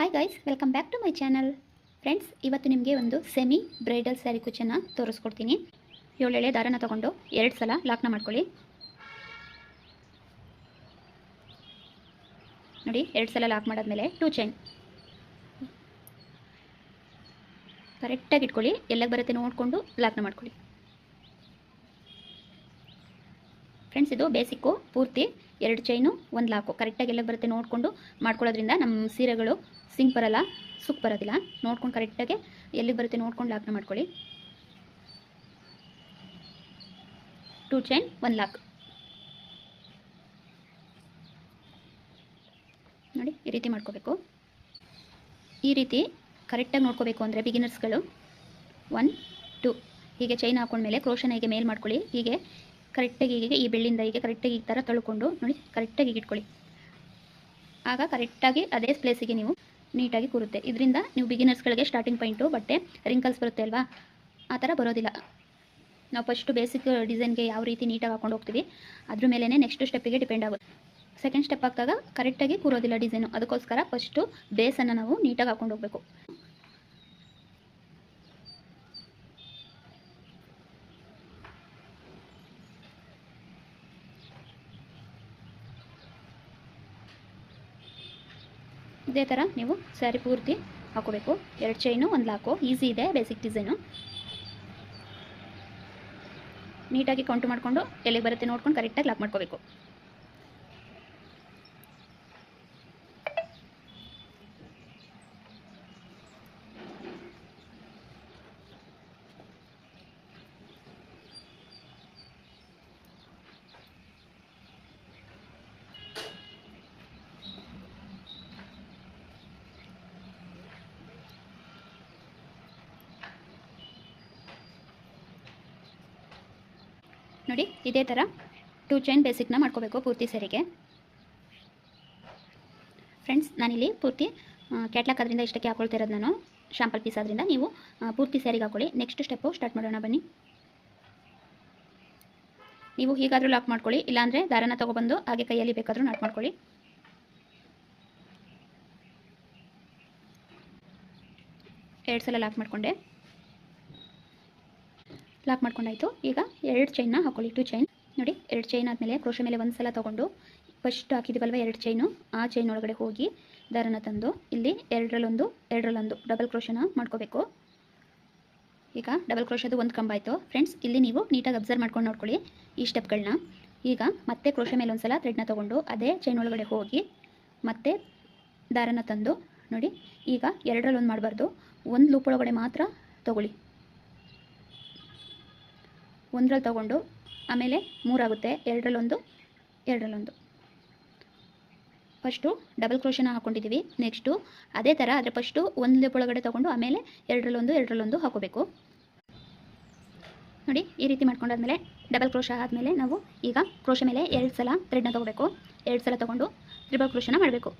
Hi guys, welcome back to my channel. Friends, ಇವತ್ತು ನಿಮಗೆ ಒಂದು ಸೆಮಿ ಬ್ರೈಡಲ್ ಸ್ಯಾರಿ ಕುಚ್ಚನ್ನು ತೋರಿಸ್ಕೊಡ್ತೀನಿ. 7 ಎಳೆ ದಾರನ ತೊಗೊಂಡು 2 ಸಲ ಲಾಕ್ನ ಮಾಡ್ಕೊಳ್ಳಿ. ನೋಡಿ, 2 ಸಲ ಲಾಕ್ ಮಾಡಾದ್ಮೇಲೆ 2 ಚೈನ್ ಕರೆಕ್ಟಾಗಿ ಇಟ್ಕೊಳ್ಳಿ. ಎಲ್ಲಕ್ಕೆ ಬರುತ್ತೆ ನೋಡಿಕೊಂಡು ಲಾಕ್ನ ಮಾಡ್ಕೊಳ್ಳಿ. ಫ್ರೆಂಡ್ಸ್, ಇದು ಬೇಸಿಕ್ಕು. ಪೂರ್ತಿ 2 ಚೈನು 1 ಲಾಕು ಕರೆಕ್ಟಾಗಿ ಎಲ್ಲಕ್ಕೆ ಬರುತ್ತೆ ನೋಡಿಕೊಂಡು ಮಾಡ್ಕೊಳ್ಳೋದ್ರಿಂದ ನಮ್ಮ ಸೀರೆಗಳು ಸಿಂಕ್ ಬರಲ್ಲ, ಸುಕ್ ಬರೋದಿಲ್ಲ. ನೋಡ್ಕೊಂಡು ಕರೆಕ್ಟಾಗಿ ಎಲ್ಲಿಗೆ ಬರುತ್ತೆ ನೋಡ್ಕೊಂಡು ಲಾಕ್ನ ಮಾಡ್ಕೊಳ್ಳಿ. 2 ಚೈನ್ 1 ಲಾಕ್. ನೋಡಿ, ಈ ರೀತಿ ಮಾಡ್ಕೋಬೇಕು. ಈ ರೀತಿ ಕರೆಕ್ಟಾಗಿ ನೋಡ್ಕೋಬೇಕು ಅಂದರೆ ಬಿಗಿನರ್ಸ್ಗಳು 1 2 ಹೀಗೆ ಚೈನ್ ಹಾಕೊಂಡ್ಮೇಲೆ ಕ್ರೋಶನ ಹೀಗೆ ಮೇಲ್ ಮಾಡ್ಕೊಳ್ಳಿ. ಹೀಗೆ ಕರೆಕ್ಟಾಗಿ ಹೀಗೆ ಈ ಬೆಳ್ಳಿಂದ ಹೀಗೆ ಕರೆಕ್ಟಾಗಿ ಈ ಥರ ತೊಳ್ಕೊಂಡು ನೋಡಿ ಕರೆಕ್ಟಾಗಿ ಇಟ್ಕೊಳ್ಳಿ. ಆಗ ಕರೆಕ್ಟಾಗಿ ಅದೇ ಪ್ಲೇಸಿಗೆ ನೀವು ನೀಟಾಗಿ ಕೂರುತ್ತೆ. ಇದರಿಂದ ನೀವು ಬಿಗಿನರ್ಸ್ಗಳಿಗೆ ಸ್ಟಾರ್ಟಿಂಗ್ ಪಾಯಿಂಟು ಬಟ್ಟೆ ರಿಂಕಲ್ಸ್ ಬರುತ್ತೆ ಅಲ್ವಾ, ಆ ಥರ ಬರೋದಿಲ್ಲ. ನಾವು ಫಸ್ಟು ಬೇಸಿಕ್ ಡಿಸೈನ್ಗೆ ಯಾವ ರೀತಿ ನೀಟಾಗಿ ಹಾಕೊಂಡು ಹೋಗ್ತೀವಿ ಅದ್ರ ಮೇಲೇ ನೆಕ್ಸ್ಟ್ ಸ್ಟೆಪ್ಪಿಗೆ ಡಿಪೆಂಡ್ ಆಗುತ್ತೆ. ಸೆಕೆಂಡ್ ಸ್ಟೆಪ್ ಹಾಕಿದಾಗ ಕರೆಕ್ಟಾಗಿ ಕೂರೋದಿಲ್ಲ ಡಿಸೈನು. ಅದಕ್ಕೋಸ್ಕರ ಫಸ್ಟು ಬೇಸನ್ನು ನಾವು ನೀಟಾಗಿ ಹಾಕೊಂಡು ಹೋಗಬೇಕು. ಇದೇ ಥರ ನೀವು ಸ್ಯಾರಿ ಪೂರ್ತಿ ಹಾಕೋಬೇಕು. 2 ಚೈನು 1 ಲಾಕು. ಈಸಿ ಇದೆ ಬೇಸಿಕ್ ಡಿಸೈನು. ನೀಟಾಗಿ ಕೌಂಟ್ ಮಾಡಿಕೊಂಡು ಎಲ್ಲಿಗೆ ಬರುತ್ತೆ ನೋಡ್ಕೊಂಡು ಕರೆಕ್ಟಾಗಿ ಲಾಕ್ ಮಾಡ್ಕೋಬೇಕು. ನೋಡಿ, ಇದೇ ಥರ 2 ಚೈನ್ ಬೇಸಿಕ್ನ ಮಾಡ್ಕೋಬೇಕು ಪೂರ್ತಿ ಸ್ಯಾರಿಗೆ. ಫ್ರೆಂಡ್ಸ್, ನಾನಿಲ್ಲಿ ಪೂರ್ತಿ ಕ್ಯಾಟ್ಲಾಕ್ ಅದರಿಂದ ಇಷ್ಟಕ್ಕೆ ಹಾಕೊಳ್ತಿರೋದು. ನಾನು ಶಾಂಪಲ್ ಪೀಸ್ ಆದ್ದರಿಂದ ನೀವು ಪೂರ್ತಿ ಸ್ಯಾರಿಗೆ ಹಾಕೊಳ್ಳಿ. ನೆಕ್ಸ್ಟ್ ಸ್ಟೆಪ್ಪು ಸ್ಟಾರ್ಟ್ ಮಾಡೋಣ ಬನ್ನಿ. ನೀವು ಹೀಗಾದರೂ ಲಾಕ್ ಮಾಡ್ಕೊಳ್ಳಿ, ಇಲ್ಲಾಂದರೆ ದಾರನ ತೊಗೊಬಂದು ಹಾಗೆ ಕೈಯಲ್ಲಿ ಬೇಕಾದರೂ ನಾಟ್ ಮಾಡ್ಕೊಳ್ಳಿ. ಎರಡು ಸಲ ಲಾಕ್ ಮಾಡಿಕೊಂಡೆ. ಲಾಕ್ ಮಾಡ್ಕೊಂಡಾಯಿತು. ಈಗ 2 ಚೈನ್ನ ಹಾಕೊಳ್ಳಿ. 2 ಚೈನ್ ನೋಡಿ, 2 ಚೈನ್ ಆದಮೇಲೆ ಕ್ರೋಶೆ ಮೇಲೆ 1 ಸಲ ತೊಗೊಂಡು ಫಸ್ಟ್ ಹಾಕಿದ್ದೀವಲ್ವ 2 ಚೈನು, ಆ ಚೈನ್ ಒಳಗಡೆ ಹೋಗಿ ದಾರನ ತಂದು ಇಲ್ಲಿ 2ರಲ್ಲೊಂದು ಡಬಲ್ ಕ್ರೋಶನ ಮಾಡ್ಕೋಬೇಕು. ಈಗ ಡಬಲ್ ಕ್ರೋಶದು 1 ಕಂಬ ಆಯಿತು. ಫ್ರೆಂಡ್ಸ್, ಇಲ್ಲಿ ನೀವು ನೀಟಾಗಿ ಅಬ್ಸರ್ವ್ ಮಾಡ್ಕೊಂಡು ನೋಡ್ಕೊಳ್ಳಿ ಈ ಸ್ಟೆಪ್ಗಳನ್ನ. ಈಗ ಮತ್ತೆ ಕ್ರೋಶೆ ಮೇಲೆ 1 ಸಲ ಥ್ರೆಡ್ನ ತೊಗೊಂಡು ಅದೇ ಚೈನ್ ಒಳಗಡೆ ಹೋಗಿ ಮತ್ತೆ ದಾರನ ತಂದು ನೋಡಿ. ಈಗ 2ರಲ್ಲೊಂದು ಮಾಡಬಾರ್ದು, 1 ಲೂಪ್ ಒಳಗಡೆ ಮಾತ್ರ ತೊಗೊಳ್ಳಿ. 1ರಲ್ಲಿ ತೊಗೊಂಡು ಆಮೇಲೆ 3 ಆಗುತ್ತೆ. 2ರಲ್ಲೊಂದು ಫಸ್ಟು ಡಬಲ್ ಕ್ರೋಶನ ಹಾಕ್ಕೊಂಡಿದ್ದೀವಿ. ನೆಕ್ಸ್ಟು ಅದೇ ಥರ ಆದರೆ ಫಸ್ಟು 1 ಲೂಪ್ ಒಳಗಡೆ ತೊಗೊಂಡು ಆಮೇಲೆ 2ರಲ್ಲೊಂದು ಹಾಕೋಬೇಕು. ನೋಡಿ, ಈ ರೀತಿ ಮಾಡ್ಕೊಂಡಾದ್ಮೇಲೆ ಡಬಲ್ ಕ್ರೋಶ ಆದಮೇಲೆ ನಾವು ಈಗ ಕ್ರೋಶ ಮೇಲೆ 2 ಸಲ ಥ್ರೆಡ್ನ ತೊಗೋಬೇಕು. 2 ಸಲ ತೊಗೊಂಡು ತ್ರಿಬಲ್ ಕ್ರೋಶನ ಮಾಡಬೇಕು.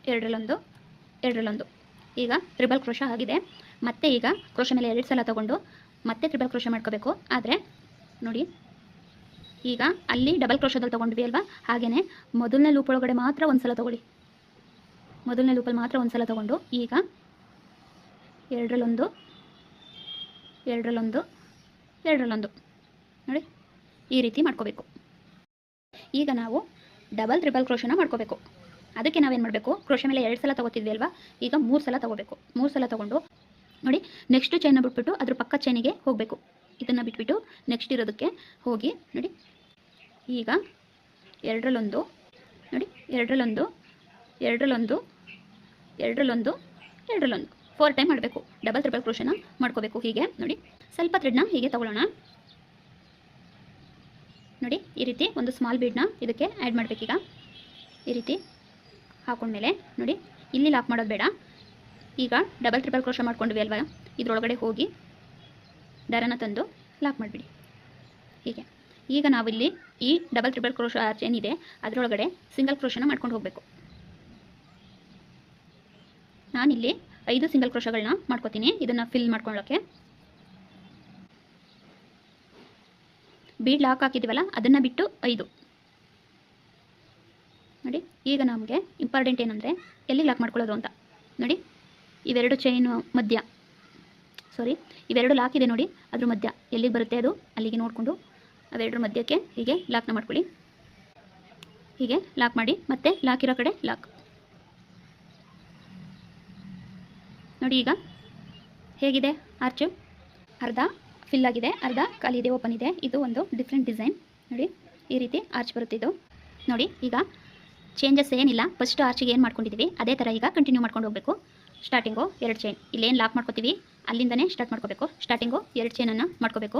2ರಲ್ಲೊಂದು ಈಗ ತ್ರಿಬಲ್ ಕ್ರೋಶ ಆಗಿದೆ. ಮತ್ತೆ ಈಗ ಕ್ರೋಶ ಮೇಲೆ 2 ಸಲ ತೊಗೊಂಡು ಮತ್ತೆ ತ್ರಿಬಲ್ ಕ್ರೋಶ ಮಾಡ್ಕೋಬೇಕು. ಆದರೆ ನೋಡಿ, ಈಗ ಅಲ್ಲಿ ಡಬಲ್ ಕ್ರೋಶದಲ್ಲಿ ತೊಗೊಂಡ್ವಿ ಅಲ್ವಾ, ಹಾಗೆಯೇ ಮೊದಲನೇ ಲೂಪ್ ಒಳಗಡೆ ಮಾತ್ರ 1 ಸಲ ತೊಗೊಳ್ಳಿ. ಮೊದಲನೇ ಲೂಪಲ್ಲಿ ಮಾತ್ರ 1 ಸಲ ತೊಗೊಂಡು ಈಗ 2ರಲ್ಲೊಂದು ನೋಡಿ ಈ ರೀತಿ ಮಾಡ್ಕೋಬೇಕು. ಈಗ ನಾವು ಡಬಲ್ ತ್ರಿಬಲ್ ಕ್ರೋಶನ ಮಾಡ್ಕೋಬೇಕು. ಅದಕ್ಕೆ ನಾವೇನು ಮಾಡಬೇಕು, ಕ್ರೋಶ ಮೇಲೆ 2 ಸಲ ತೊಗೋತಿದ್ವಿ ಅಲ್ವಾ, ಈಗ 3 ಸಲ ತೊಗೋಬೇಕು. 3 ಸಲ ತೊಗೊಂಡು ನೋಡಿ ನೆಕ್ಸ್ಟ್ ಚೈನ್ನ ಬಿಟ್ಬಿಟ್ಟು ಅದ್ರ ಪಕ್ಕ ಚೈನಿಗೆ ಹೋಗಬೇಕು. ಇದನ್ನು ಬಿಟ್ಬಿಟ್ಟು ನೆಕ್ಸ್ಟ್ ಇರೋದಕ್ಕೆ ಹೋಗಿ ನೋಡಿ. ಈಗ 2ರಲ್ಲೊಂದು ನೋಡಿ, 2ರಲ್ಲೊಂದು 4 ಟೈಮ್ ಮಾಡಬೇಕು. ಡಬಲ್ ತ್ರಿಬಲ್ ಕ್ರೋಶನ ಮಾಡ್ಕೋಬೇಕು. ಹೀಗೆ ನೋಡಿ, ಸ್ವಲ್ಪ ಥ್ರೆಡ್ನ ಹೀಗೆ ತಗೊಳ್ಳೋಣ. ನೋಡಿ, ಈ ರೀತಿ ಒಂದು ಸ್ಮಾಲ್ ಬೀಡ್ನ ಇದಕ್ಕೆ ಆ್ಯಡ್ ಮಾಡಬೇಕೀಗ. ಈ ರೀತಿ ಹಾಕೊಂಡ್ಮೇಲೆ ನೋಡಿ, ಇಲ್ಲಿ ಲಾಕ್ ಮಾಡೋದು ಬೇಡ. ಈಗ ಡಬಲ್ ತ್ರಿಬಲ್ ಕ್ರೋಶ ಮಾಡ್ಕೊಂಡ್ವಿ ಅಲ್ವಾ, ಇದರೊಳಗಡೆ ಹೋಗಿ ದಾರನ ತಂದು ಲಾಕ್ ಮಾಡಿಬಿಡಿ. ಹೀಗೆ ಈಗ ನಾವಿಲ್ಲಿ ಈ ಡಬಲ್ ತ್ರಿಬಲ್ ಕ್ರೋಶ ಏನಿದೆ ಅದರೊಳಗಡೆ ಸಿಂಗಲ್ ಕ್ರೋಶನ ಮಾಡ್ಕೊಂಡು ಹೋಗಬೇಕು. ನಾನಿಲ್ಲಿ 5 ಸಿಂಗಲ್ ಕ್ರೋಶಗಳನ್ನ ಮಾಡ್ಕೋತೀನಿ ಇದನ್ನು ಫಿಲ್ ಮಾಡ್ಕೊಳ್ಳೋಕ್ಕೆ. ಬೀಡ್ ಲಾಕ್ ಹಾಕಿದ್ದೀವಲ್ಲ ಅದನ್ನು ಬಿಟ್ಟು 5 ನೋಡಿ. ಈಗ ನಮಗೆ ಇಂಪಾರ್ಟೆಂಟ್ ಏನಂದರೆ ಎಲ್ಲಿ ಲಾಕ್ ಮಾಡ್ಕೊಳ್ಳೋದು ಅಂತ ನೋಡಿ. ಇವೆರಡು ಚೈನು ಮಧ್ಯ, ಇವೆರಡು ಲಾಕ್ ಇದೆ ನೋಡಿ, ಅದ್ರ ಮಧ್ಯ ಎಲ್ಲಿಗೆ ಬರುತ್ತೆ ಅದು ಅಲ್ಲಿಗೆ ನೋಡಿಕೊಂಡು ಅವೆರಡರ ಮಧ್ಯಕ್ಕೆ ಹೀಗೆ ಲಾಕ್ನ ಮಾಡ್ಕೊಳ್ಳಿ. ಹೀಗೆ ಲಾಕ್ ಮಾಡಿ, ಮತ್ತೆ ಲಾಕ್ ಇರೋ ಕಡೆ ಲಾಕ್ ನೋಡಿ. ಈಗ ಹೇಗಿದೆ ಆರ್ಚು? ಅರ್ಧ ಫಿಲ್ ಆಗಿದೆ, ಅರ್ಧ ಖಾಲಿ ಇದೆ, ಓಪನ್ ಇದೆ. ಇದು ಒಂದು ಡಿಫ್ರೆಂಟ್ ಡಿಸೈನ್ ನೋಡಿ. ಈ ರೀತಿ ಆರ್ಚ್ ಬರುತ್ತಿದ್ದು ನೋಡಿ. ಈಗ ಚೇಂಜಸ್ ಏನಿಲ್ಲ, ಫಸ್ಟ್ ಆರ್ಚಿಗೆ ಏನು ಮಾಡ್ಕೊಂಡಿದ್ದೀವಿ ಅದೇ ಥರ ಈಗ ಕಂಟಿನ್ಯೂ ಮಾಡ್ಕೊಂಡು ಹೋಗಬೇಕು. ಸ್ಟಾರ್ಟಿಂಗು 2 ಚೈನ್, ಇಲ್ಲೇನು ಲಾಕ್ ಮಾಡ್ಕೋತೀವಿ ಅಲ್ಲಿಂದನೇ ಸ್ಟಾರ್ಟ್ ಮಾಡ್ಕೋಬೇಕು. ಸ್ಟಾರ್ಟಿಂಗು 2 ಚೈನನ್ನು ಮಾಡ್ಕೋಬೇಕು.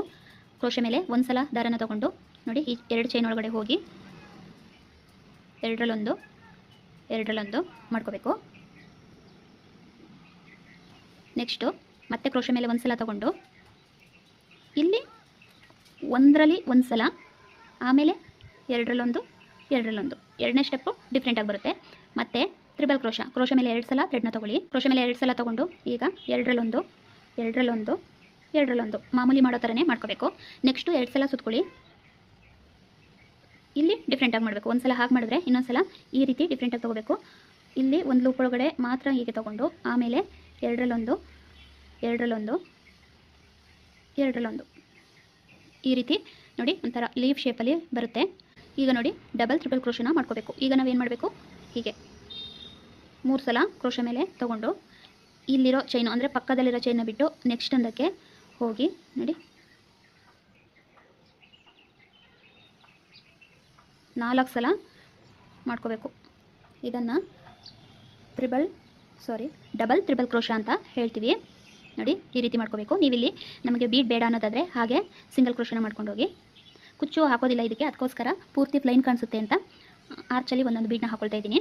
ಕ್ರೋಶೆ ಮೇಲೆ ಒಂದು ಸಲ ದಾರನ ತೊಗೊಂಡು ನೋಡಿ, ಈ 2 ಚೈನ್ ಒಳಗಡೆ ಹೋಗಿ ಎರಡರಲ್ಲೊಂದು ಮಾಡ್ಕೋಬೇಕು. ನೆಕ್ಸ್ಟು ಮತ್ತೆ ಕ್ರೋಶೆ ಮೇಲೆ ಒಂದು ಸಲ ತೊಗೊಂಡು ಇಲ್ಲಿ ಒಂದರಲ್ಲಿ ಒಂದು ಸಲ, ಆಮೇಲೆ ಎರಡರಲ್ಲೊಂದು, ಎರಡನೇ ಸ್ಟೆಪ್ಪು ಡಿಫ್ರೆಂಟಾಗಿ ಬರುತ್ತೆ. ಮತ್ತು ತ್ರಿಬಲ್ ಕ್ರೋಶ ಮೇಲೆ 2 ಸಲ ಥ್ರೆಡ್ನ ತೊಗೊಳ್ಳಿ. ಕ್ರೋಶೆ ಮೇಲೆ 2 ಸಲ ತೊಗೊಂಡು ಈಗ ಎರಡರಲ್ಲೊಂದು ಮಾಮೂಲಿ ಮಾಡೋ ಥರನೇ ಮಾಡ್ಕೋಬೇಕು. ನೆಕ್ಸ್ಟು 2 ಸಲ ಸುತ್ಕೊಳ್ಳಿ. ಇಲ್ಲಿ ಡಿಫ್ರೆಂಟಾಗಿ ಮಾಡಬೇಕು. ಒಂದು ಸಲ ಹಾಗೆ ಮಾಡಿದ್ರೆ ಇನ್ನೊಂದು ಸಲ ಈ ರೀತಿ ಡಿಫ್ರೆಂಟಾಗಿ ತೊಗೋಬೇಕು. ಇಲ್ಲಿ ಒಂದು ಲೂಪ್ ಒಳಗಡೆ ಮಾತ್ರ ಹೀಗೆ ತೊಗೊಂಡು ಆಮೇಲೆ ಎರಡರಲ್ಲೊಂದು ಈ ರೀತಿ ನೋಡಿ, ಒಂಥರ ಲೀಫ್ ಶೇಪಲ್ಲಿ ಬರುತ್ತೆ. ಈಗ ನೋಡಿ, ಡಬಲ್ ಟ್ರಿಬಲ್ ಕ್ರೋಶನ ಮಾಡ್ಕೋಬೇಕು. ಈಗ ನಾವೇನು ಮಾಡಬೇಕು, ಹೀಗೆ 3 ಸಲ ಕ್ರೋಶ ಮೇಲೆ ತೊಗೊಂಡು ಇಲ್ಲಿರೋ ಚೈನು ಅಂದರೆ ಪಕ್ಕದಲ್ಲಿರೋ ಚೈನ್ನ ಬಿಟ್ಟು ನೆಕ್ಸ್ಟ್ ಒಂದಕ್ಕೆ ಹೋಗಿ ನೋಡಿ, 4 ಸಲ ಮಾಡ್ಕೋಬೇಕು. ಇದನ್ನು ಡಬಲ್ ಟ್ರಿಬಲ್ ಕ್ರೋಶ ಅಂತ ಹೇಳ್ತೀವಿ ನೋಡಿ. ಈ ರೀತಿ ಮಾಡ್ಕೋಬೇಕು. ನೀವಿಲ್ಲಿ ನಮಗೆ ಬೀಡ್ ಬೇಡ ಅನ್ನೋದಾದರೆ ಹಾಗೆ ಸಿಂಗಲ್ ಕ್ರೋಶನ ಮಾಡ್ಕೊಂಡು ಹೋಗಿ. ಕುಚ್ಚು ಹಾಕೋದಿಲ್ಲ ಇದಕ್ಕೆ, ಅದಕ್ಕೋಸ್ಕರ ಪೂರ್ತಿ ಪ್ಲೈನ್ ಕಾಣಿಸುತ್ತೆ ಅಂತ ಆರ್ಚಲ್ಲಿ ಒಂದೊಂದು ಬೀಡನ್ನ ಹಾಕೊಳ್ತಾ ಇದ್ದೀನಿ.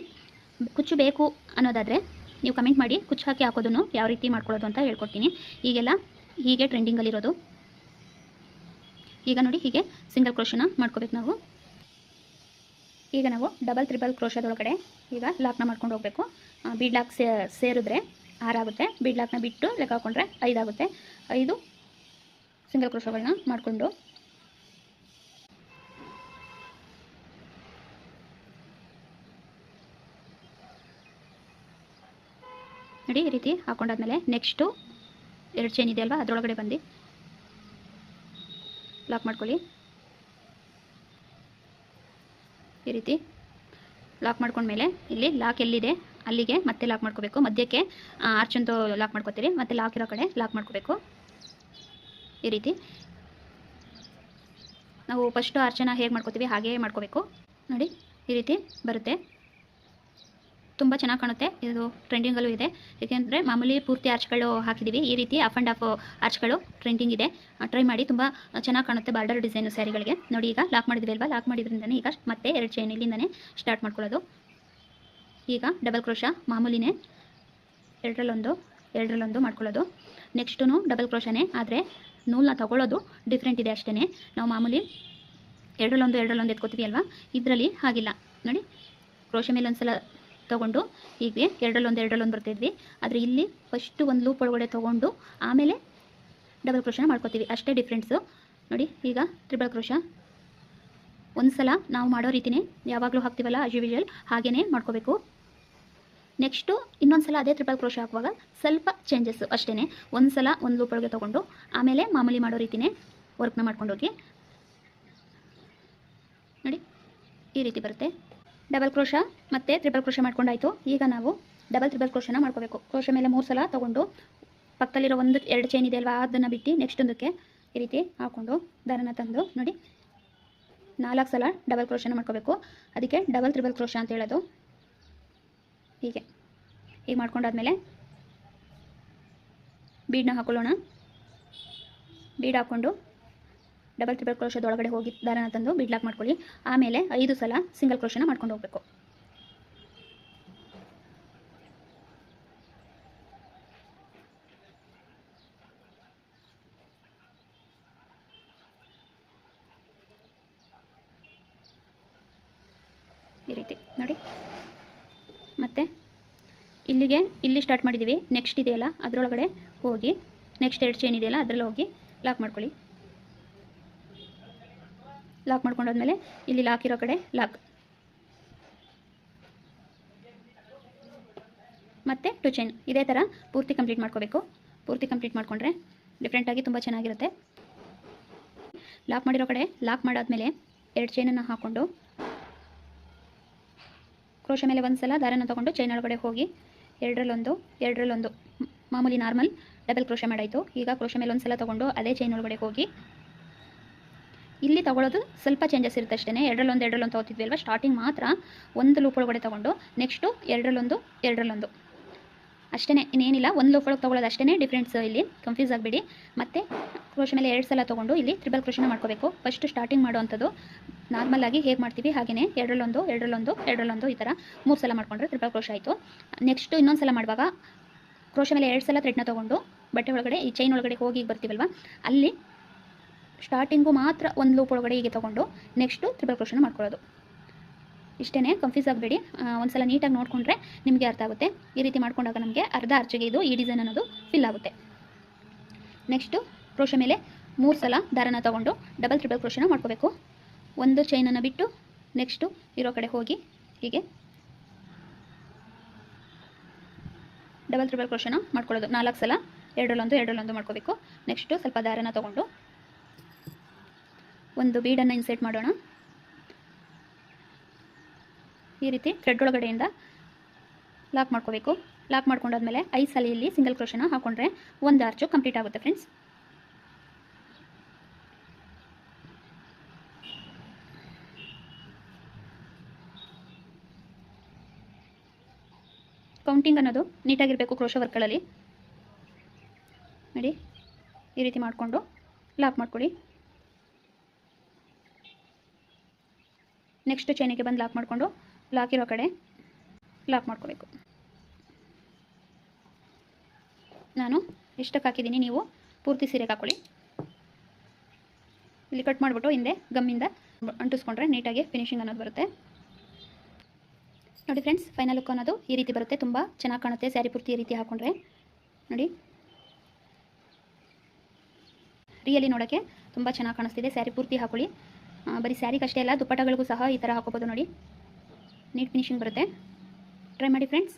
ಕುಚ್ಚು ಬೇಕು ಅನ್ನೋದಾದರೆ ನೀವು ಕಮೆಂಟ್ ಮಾಡಿ, ಕುಚ್ಚು ಹಾಕಿ ಹಾಕೋದನ್ನು ಯಾವ ರೀತಿ ಮಾಡ್ಕೊಳ್ಳೋದು ಅಂತ ಹೇಳ್ಕೊಡ್ತೀನಿ. ಈಗೆಲ್ಲ ಹೀಗೆ ಟ್ರೆಂಡಿಂಗಲ್ಲಿರೋದು. ಈಗ ನೋಡಿ, ಹೀಗೆ ಸಿಂಗಲ್ ಕ್ರೋಶನ ಮಾಡ್ಕೋಬೇಕು ನಾವು. ಈಗ ನಾವು ಡಬಲ್ ಟ್ರಿಬಲ್ ಕ್ರೋಶದೊಳಗಡೆ ಈಗ ಲಾಕ್ನ ಮಾಡ್ಕೊಂಡು ಹೋಗಬೇಕು. ಬೀಡ್ ಲಾಕ್ ಸೇರಿದ್ರೆ 6 ಆಗುತ್ತೆ. ಬೀಡ್ ಲಾಕ್ನ ಬಿಟ್ಟು ಲೆಕ್ಕ ಹಾಕೊಂಡ್ರೆ 5 ಆಗುತ್ತೆ. 5 ಸಿಂಗಲ್ ಕ್ರೋಶಗಳನ್ನ ಮಾಡಿಕೊಂಡು ನೋಡಿ, ಈ ರೀತಿ ಹಾಕೊಂಡಾದ್ಮೇಲೆ ನೆಕ್ಸ್ಟು 2 ಚೈನ್ ಇದೆ ಅಲ್ವಾ, ಅದರೊಳಗಡೆ ಬಂದು ಲಾಕ್ ಮಾಡ್ಕೊಳ್ಳಿ. ಈ ರೀತಿ ಲಾಕ್ ಮಾಡ್ಕೊಂಡ್ಮೇಲೆ ಇಲ್ಲಿ ಲಾಕ್ ಎಲ್ಲಿದೆ ಅಲ್ಲಿಗೆ ಮತ್ತೆ ಲಾಕ್ ಮಾಡ್ಕೋಬೇಕು. ಮಧ್ಯಕ್ಕೆ ಆರ್ಚಂತೂ ಲಾಕ್ ಮಾಡ್ಕೋತೀರಿ, ಮತ್ತು ಲಾಕ್ ಇರೋ ಕಡೆ ಲಾಕ್ ಮಾಡ್ಕೋಬೇಕು. ಈ ರೀತಿ ನಾವು ಫಸ್ಟು ಆರ್ಚನ ಹೇಗೆ ಮಾಡ್ಕೋತೀವಿ ಹಾಗೇ ಮಾಡ್ಕೋಬೇಕು ನೋಡಿ. ಈ ರೀತಿ ಬರುತ್ತೆ, ತುಂಬ ಚೆನ್ನಾಗಿ ಕಾಣುತ್ತೆ. ಇದು ಟ್ರೆಂಡಿಂಗಲ್ಲೂ ಇದೆ, ಏಕೆಂದರೆ ಮಾಮೂಲಿ ಪೂರ್ತಿ ಆರ್ಚ್ಗಳು ಹಾಕಿದ್ದೀವಿ. ಈ ರೀತಿ ಅಪ್ ಆ್ಯಂಡ್ ಆಫ್ ಆರ್ಚ್ಗಳು ಟ್ರೆಂಡಿಂಗ್ ಇದೆ. ಟ್ರೈ ಮಾಡಿ, ತುಂಬ ಚೆನ್ನಾಗಿ ಕಾಣುತ್ತೆ ಬಾರ್ಡರ್ ಡಿಸೈನು ಸ್ಯಾರಿಗಳಿಗೆ. ನೋಡಿ, ಈಗ ಲಾಕ್ ಮಾಡಿದ್ವಿ ಅಲ್ವಾ, ಲಾಕ್ ಮಾಡಿದ್ರಿಂದನೇ ಈಗ ಮತ್ತೆ 2 ಚೈನ್ ಇಲ್ಲಿಂದನೇ ಸ್ಟಾರ್ಟ್ ಮಾಡ್ಕೊಳ್ಳೋದು. ಈಗ ಡಬಲ್ ಕ್ರೋಶ ಮಾಮೂಲಿನೇ ಎರಡರಲ್ಲೊಂದು ಮಾಡ್ಕೊಳ್ಳೋದು. ನೆಕ್ಸ್ಟು ಡಬಲ್ ಕ್ರೋಶನೇ, ಆದರೆ ನೂಲನ್ನ ತಗೊಳ್ಳೋದು ಡಿಫ್ರೆಂಟ್ ಇದೆ ಅಷ್ಟೇ. ನಾವು ಮಾಮೂಲಿ ಎರಡರಲ್ಲೊಂದು ಎತ್ಕೋತೀವಿ ಅಲ್ವಾ, ಇದರಲ್ಲಿ ಹಾಗಿಲ್ಲ ನೋಡಿ. ಕ್ರೋಶ ಮೇಲೆ ಒಂದು ಸಲ ತೊಗೊಂಡು ಹೀಗೆ ಎರಡರಲ್ಲೊಂದು ಬರ್ತಿದ್ವಿ, ಆದರೆ ಇಲ್ಲಿ ಫಸ್ಟು ಒಂದು ಲೂಪ್ ಒಳಗಡೆ ತೊಗೊಂಡು ಆಮೇಲೆ ಡಬಲ್ ಕ್ರೋಶನ ಮಾಡ್ಕೋತೀವಿ, ಅಷ್ಟೇ ಡಿಫ್ರೆನ್ಸು ನೋಡಿ. ಈಗ ಟ್ರಿಬಲ್ ಕ್ರೋಶ ಒಂದು ಸಲ ನಾವು ಮಾಡೋ ರೀತಿಯೇ ಯಾವಾಗಲೂ ಹಾಕ್ತೀವಲ್ಲ ಆಸ್ ಯೂಶುವಲ್ ಹಾಗೇ ಮಾಡ್ಕೋಬೇಕು. ನೆಕ್ಸ್ಟು ಇನ್ನೊಂದು ಸಲ ಅದೇ ಟ್ರಿಬಲ್ ಕ್ರೋಶ ಹಾಕುವಾಗ ಸ್ವಲ್ಪ ಚೇಂಜಸ್ಸು ಅಷ್ಟೇ. ಒಂದು ಸಲ ಒಂದು ಲೂಪ್ ಒಳಗೆ ತೊಗೊಂಡು ಆಮೇಲೆ ಮಾಮೂಲಿ ಮಾಡೋ ರೀತಿಯೇ ವರ್ಕ್ನ ಮಾಡ್ಕೊಂಡೋಗಿ ನೋಡಿ. ಈ ರೀತಿ ಬರುತ್ತೆ. ಡಬಲ್ ಕ್ರೋಶ ಮತ್ತು ಟ್ರಿಬಲ್ ಕ್ರೋಶ ಮಾಡ್ಕೊಂಡಾಯಿತು. ಈಗ ನಾವು ಡಬಲ್ ಟ್ರಿಬಲ್ ಕ್ರೋಶನ ಮಾಡ್ಕೋಬೇಕು. ಕ್ರೋಶ ಮೇಲೆ 3 ಸಲ ತೊಗೊಂಡು ಪಕ್ಕದಲ್ಲಿರೋ 1-2 ಚೈನ್ ಇದೆ ಅಲ್ವಾ, ಅದನ್ನು ಬಿಟ್ಟು ನೆಕ್ಸ್ಟ್ ಒಂದಕ್ಕೆ ಈ ರೀತಿ ಹಾಕ್ಕೊಂಡು ದಾರನ ತಂದು ನೋಡಿ 4 ಸಲ ಡಬಲ್ ಕ್ರೋಶನ ಮಾಡ್ಕೋಬೇಕು. ಅದಕ್ಕೆ ಡಬಲ್ ಟ್ರಿಬಲ್ ಕ್ರೋಶ ಅಂತ ಹೇಳೋದು. ಹೀಗೆ ಮಾಡ್ಕೊಂಡಾದ್ಮೇಲೆ ಬೀಡನ್ನ ಹಾಕೊಳ್ಳೋಣ. ಬೀಡ್ ಹಾಕ್ಕೊಂಡು ಡಬಲ್ ಟ್ರಿಬಲ್ ಕ್ರೋಶದ ಒಳಗಡೆ ಹೋಗಿ ದಾರನ ತಂದು ಬೀಡ್ ಲಾಕ್ ಮಾಡ್ಕೊಳ್ಳಿ. ಆಮೇಲೆ 5 ಸಲ ಸಿಂಗಲ್ ಕ್ರೋಶನ ಮಾಡ್ಕೊಂಡು ಹೋಗಬೇಕು. ಈ ರೀತಿ ನೋಡಿ. ಮತ್ತು ಇಲ್ಲಿ ಸ್ಟಾರ್ಟ್ ಮಾಡಿದ್ದೀವಿ, ನೆಕ್ಸ್ಟ್ ಇದೆಯಲ್ಲ ಅದರೊಳಗಡೆ ಹೋಗಿ ನೆಕ್ಸ್ಟ್ 2 ಚೈನ್ ಇದೆಯಲ್ಲ ಅದರಲ್ಲಿ ಹೋಗಿ ಲಾಕ್ ಮಾಡ್ಕೊಳ್ಳಿ. ಲಾಕ್ ಮಾಡ್ಕೊಂಡಾದ್ಮೇಲೆ ಇಲ್ಲಿ ಲಾಕ್ ಇರೋ ಕಡೆ ಲಾಕ್ ಮತ್ತು 2 ಚೈನ್. ಇದೇ ಥರ ಪೂರ್ತಿ ಕಂಪ್ಲೀಟ್ ಮಾಡ್ಕೋಬೇಕು. ಪೂರ್ತಿ ಕಂಪ್ಲೀಟ್ ಮಾಡಿಕೊಂಡ್ರೆ ಡಿಫ್ರೆಂಟಾಗಿ ತುಂಬ ಚೆನ್ನಾಗಿರುತ್ತೆ. ಲಾಕ್ ಮಾಡಿರೋ ಕಡೆ ಲಾಕ್ ಮಾಡಾದ್ಮೇಲೆ 2 ಚೈನನ್ನು ಹಾಕ್ಕೊಂಡು ಕ್ರೋಶ ಮೇಲೆ ಒಂದು ಸಲ ದಾರನ ತೊಗೊಂಡು ಚೈನ್ ಒಳಗಡೆ ಹೋಗಿ ಎರಡರಲ್ಲೊಂದು ಮಾಮೂಲಿ ನಾರ್ಮಲ್ ಡಬಲ್ ಕ್ರೋಶ ಮಾಡಾಯಿತು. ಈಗ ಕ್ರೋಶ ಮೇಲೆ ಒಂದು ಸಲ ತೊಗೊಂಡು ಅದೇ ಚೈನ್ ಒಳಗಡೆ ಹೋಗಿ ಇಲ್ಲಿ ತೊಗೊಳ್ಳೋದು ಸ್ವಲ್ಪ ಚೇಂಜಸ್ ಇರುತ್ತೆ ಅಷ್ಟೇ. ಎರಡರಲ್ಲೊಂದು ತೊಗೋತಿದ್ವಿ ಅಲ್ವಾ, ಸ್ಟಾರ್ಟಿಂಗ್ ಮಾತ್ರ ಒಂದು ಲೂಪ್ ಒಳಗಡೆ ತೊಗೊಂಡು ನೆಕ್ಸ್ಟು ಎರಡರಲ್ಲೊಂದು ಅಷ್ಟೇ, ಇನ್ನೇನಿಲ್ಲ. ಒಂದು ಲೂಪ್ ಒಳಗೆ ತೊಗೊಳ್ಳೋದು ಅಷ್ಟೇ ಡಿಫ್ರೆನ್ಸ್. ಇಲ್ಲಿ ಕನ್ಫ್ಯೂಸ್ ಆಗಿಬಿಡಿ. ಮತ್ತು ಕ್ರೋಶ ಮೇಲೆ 2 ಸಲ ತೊಗೊಂಡು ಇಲ್ಲಿ ತ್ರಿಬಲ್ ಕ್ರೋಶನ ಮಾಡ್ಕೋಬೇಕು. ಫಸ್ಟ್ ಸ್ಟಾರ್ಟಿಂಗ್ ಮಾಡುವಂಥದ್ದು ನಾರ್ಮಲಾಗಿ ಹೇಗೆ ಮಾಡ್ತೀವಿ ಹಾಗೆಯೇ ಎರಡರಲ್ಲೊಂದು ಈ ಥರ 3 ಸಲ ಮಾಡ್ಕೊಂಡ್ರೆ ತ್ರಿಬಲ್ ಕ್ರೋಶ ಆಯಿತು. ನೆಕ್ಸ್ಟು ಇನ್ನೊಂದು ಸಲ ಮಾಡುವಾಗ ಕ್ರೋಶ ಮೇಲೆ 2 ಸಲ ಥ್ರೆಡ್ನ ತೊಗೊಂಡು ಬಟ್ಟೆ ಒಳಗಡೆ ಈ ಚೈನ್ ಒಳಗಡೆ ಹೋಗಿ ಬರ್ತೀವಲ್ವ, ಅಲ್ಲಿ ಸ್ಟಾರ್ಟಿಂಗು ಮಾತ್ರ ಒಂದು ಲೂಪ್ ಒಳಗಡೆ ಹೀಗೆ ತೊಗೊಂಡು ನೆಕ್ಸ್ಟು ತ್ರಿಬಲ್ ಕ್ರೋಶನ ಮಾಡ್ಕೊಳ್ಳೋದು. ಇಷ್ಟೇ, ಕನ್ಫ್ಯೂಸ್ ಆಗಬೇಡಿ. ಒಂದು ಸಲ ನೀಟಾಗಿ ನೋಡಿಕೊಂಡ್ರೆ ನಿಮಗೆ ಅರ್ಥ ಆಗುತ್ತೆ. ಈ ರೀತಿ ಮಾಡ್ಕೊಂಡಾಗ ನಮಗೆ ಅರ್ಧ ಅರ್ಚಿಗೆ ಈ ಡಿಸೈನ್ ಅನ್ನೋದು ಫಿಲ್ ಆಗುತ್ತೆ. ನೆಕ್ಸ್ಟು ಕ್ರೋಶ ಮೇಲೆ 3 ಸಲ ದಾರನ ತೊಗೊಂಡು ಡಬಲ್ ತ್ರಿಬಲ್ ಕ್ರೋಶನ ಮಾಡ್ಕೋಬೇಕು. ಒಂದು ಚೈನನ್ನು ಬಿಟ್ಟು ನೆಕ್ಸ್ಟು ಇರೋ ಕಡೆ ಹೋಗಿ ಹೀಗೆ ಡಬಲ್ ತ್ರಿಬಲ್ ಕ್ರೋಶನ ಮಾಡ್ಕೊಳ್ಳೋದು. 4 ಸಲ ಎರಡರಲ್ಲೊಂದು ಮಾಡ್ಕೋಬೇಕು. ನೆಕ್ಸ್ಟು ಸ್ವಲ್ಪ ದಾರನ ತೊಗೊಂಡು ಒಂದು ಬೀಡನ್ನು ಇನ್ಸರ್ಟ್ ಮಾಡೋಣ. ಈ ರೀತಿ ಥ್ರೆಡ್ ಒಳಗಡೆಯಿಂದ ಲಾಕ್ ಮಾಡ್ಕೋಬೇಕು. ಲಾಕ್ ಮಾಡ್ಕೊಂಡಾದ್ಮೇಲೆ 5 ಸಲ ಇಲ್ಲಿ ಸಿಂಗಲ್ ಕ್ರೋಶನ ಹಾಕೊಂಡ್ರೆ ಒಂದು ಆರ್ಚು ಕಂಪ್ಲೀಟ್ ಆಗುತ್ತೆ ಫ್ರೆಂಡ್ಸ್. ಕೌಂಟಿಂಗ್ ಅನ್ನೋದು ನೀಟಾಗಿರಬೇಕು ಕ್ರೋಶ ವರ್ಕ್ಗಳಲ್ಲಿ. ನೋಡಿ, ಈ ರೀತಿ ಮಾಡಿಕೊಂಡು ಲಾಕ್ ಮಾಡ್ಕೊಳ್ಳಿ. ನೆಕ್ಸ್ಟ್ ಚೈನಿಗೆ ಬಂದು ಲಾಕ್ ಮಾಡಿಕೊಂಡು ಲಾಕ್ ಇರೋ ಕಡೆ ಲಾಕ್ ಮಾಡ್ಕೋಬೇಕು. ನಾನು ಇಷ್ಟಕ್ಕೆ ಹಾಕಿದ್ದೀನಿ, ನೀವು ಪೂರ್ತಿ ಸೀರೆಗೆ ಹಾಕೊಳ್ಳಿ. ಇಲ್ಲಿ ಕಟ್ ಮಾಡಿಬಿಟ್ಟು ಹಿಂದೆ ಗಮ್ಮಿಂದ ಅಂಟಿಸ್ಕೊಂಡ್ರೆ ನೀಟಾಗಿ ಫಿನಿಶಿಂಗ್ ಅನ್ನೋದು ಬರುತ್ತೆ. ನೋಡಿ ಫ್ರೆಂಡ್ಸ್, ಫೈನಲ್ ಲುಕ್ ಅನ್ನೋದು ಈ ರೀತಿ ಬರುತ್ತೆ. ತುಂಬ ಚೆನ್ನಾಗಿ ಕಾಣುತ್ತೆ ಸ್ಯಾರಿ ಪೂರ್ತಿ ಈ ರೀತಿ ಹಾಕೊಂಡ್ರೆ. ನೋಡಿ, ರಿಯಲಿ ನೋಡೋಕ್ಕೆ ತುಂಬ ಚೆನ್ನಾಗಿ ಕಾಣಿಸ್ತಿದೆ. ಸ್ಯಾರಿ ಪೂರ್ತಿ ಹಾಕೊಳ್ಳಿ. ಬರೀ ಸ್ಯಾರಿಗೆ ಅಷ್ಟೇ ಅಲ್ಲ, ದುಪ್ಪಟ್ಟಗಳಿಗೂ ಸಹ ಈ ಥರ ಹಾಕೋಬೋದು. ನೋಡಿ, ನೀಟ್ ಫಿನಿಶಿಂಗ್ ಬರುತ್ತೆ. ಟ್ರೈ ಮಾಡಿ ಫ್ರೆಂಡ್ಸ್.